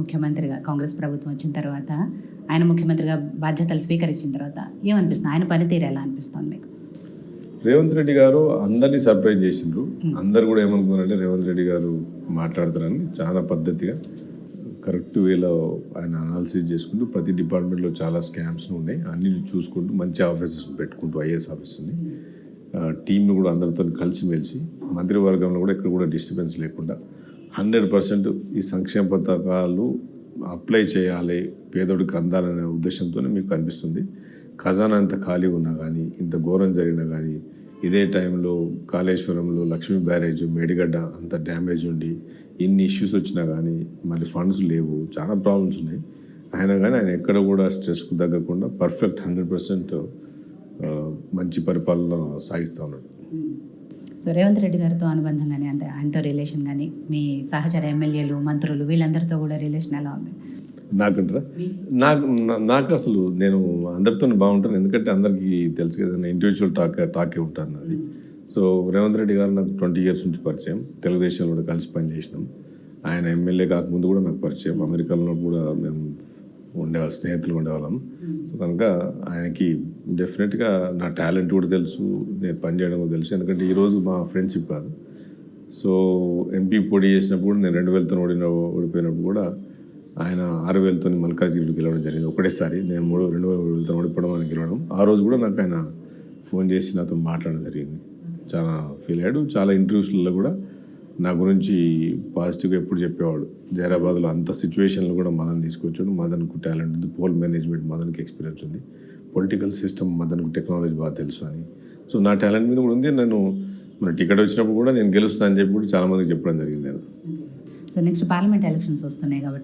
ముఖ్యమంత్రిగా కాంగ్రెస్ ప్రభుత్వం వచ్చిన తర్వాత ఆయన ముఖ్యమంత్రిగా బాధ్యతలు స్వీకరించిన తర్వాత ఏమనిపిస్తుంది, ఆయన పనితీరు ఎలా అనిపిస్తుంది మీకు? రేవంత్ రెడ్డి గారు అందరినీ సర్ప్రైజ్ చేసిండ్రు. అందరు కూడా ఏమనుకున్నారంటే రేవంత్ రెడ్డి గారు మాట్లాడతారని చాలా పద్ధతిగా కరెక్ట్ వేలో ఆయన అనాలిసిస్ చేసుకుంటూ ప్రతి డిపార్ట్మెంట్లో చాలా స్కామ్స్ ఉన్నాయి అన్ని చూసుకుంటూ మంచి ఆఫీసెస్ పెట్టుకుంటూ ఐఏఎస్ ఆఫీసర్ని టీంను కూడా అందరితో కలిసిమెలిసి మంత్రివర్గంలో కూడా ఎక్కడ కూడా డిస్టర్బెన్స్ లేకుండా 100% ఈ సంక్షేమ పథకాలు అప్లై చేయాలి, పేదోడికి అందాలనే ఉద్దేశంతోనే మీకు కనిపిస్తుంది. ఖజానా అంత ఖాళీ ఉన్నా కానీ, ఇంత ఘోరం జరిగినా కానీ, ఇదే టైంలో కాళేశ్వరంలో లక్ష్మీ బ్యారేజ్ మేడిగడ్డ అంత డ్యామేజ్ ఉండి ఇన్ని ఇష్యూస్ వచ్చినా కానీ మళ్ళీ ఫండ్స్ లేవు, చాలా ప్రాబ్లమ్స్ ఉన్నాయి. అయినా కానీ ఆయన ఎక్కడ కూడా స్ట్రెస్కు తగ్గకుండా పర్ఫెక్ట్ 100% మంచి పరిపాలన సాగిస్తూ ఉన్నాడు. సో రేవంత్ రెడ్డి గారితో అనుబంధం కానీ, అంటే ఆయనతో రిలేషన్ కానీ, మీ సహచర ఎమ్మెల్యేలు మంత్రులు వీళ్ళందరితో కూడా రిలేషన్ ఎలా ఉంది? నాకంటారా? నాకు అసలు నేను అందరితో బాగుంటాను, ఎందుకంటే అందరికీ తెలుసు కదా, ఇండివిజువల్ టాకే ఉంటాను నాది. సో రేవంత్ రెడ్డి గారు నాకు 20 years నుంచి పరిచయం, తెలుగుదేశంలో కూడా కలిసి పనిచేసినాం. ఆయన ఎమ్మెల్యే కాకముందు కూడా నాకు పరిచయం, అమెరికాలో కూడా మేము ఉండేవాళ్ళం, స్నేహితులు ఉండేవాళ్ళం. సో కనుక ఆయనకి డెఫినెట్గా నా టాలెంట్ కూడా తెలుసు, నేను పనిచేయడం కూడా తెలుసు. ఎందుకంటే ఈరోజు మా ఫ్రెండ్షిప్ కాదు. సో ఎంపీ పోటీ చేసినప్పుడు నేను 2000తో ఓడిపోయినప్పుడు కూడా ఆయన 6000తో మల్కాజ్గిరిలో గెలవడం జరిగింది ఒకటేసారి. నేను 2000తో ఓడిపోవడం అని గెలవడం. ఆ రోజు కూడా నాకు ఆయన ఫోన్ చేసి నాతో మాట్లాడడం జరిగింది. చాలా ఫీల్ అయ్యాడు. చాలా ఇంటర్వ్యూస్లలో కూడా నా గురించి పాజిటివ్గా ఎప్పుడు చెప్పేవాడు. జైరాబాద్లో అంత సిచ్యువేషన్లో కూడా మదన్ తీసుకొచ్చాడు. మదన్కు టాలెంట్ ఉంది, పోల్ మేనేజ్మెంట్ మదన్కి ఎక్స్పీరియన్స్ ఉంది, పొలిటికల్ సిస్టమ్ మదన్కు టెక్నాలజీ బాగా తెలుసు అని. సో నా టాలెంట్ మీద కూడా ఉంది. నేను మన టికెట్ వచ్చినప్పుడు కూడా నేను గెలుస్తాను అని చెప్పి కూడా చాలామందికి చెప్పడం జరిగింది. నేను సో నెక్స్ట్ పార్లమెంట్ ఎలక్షన్స్ వస్తున్నాయి కాబట్టి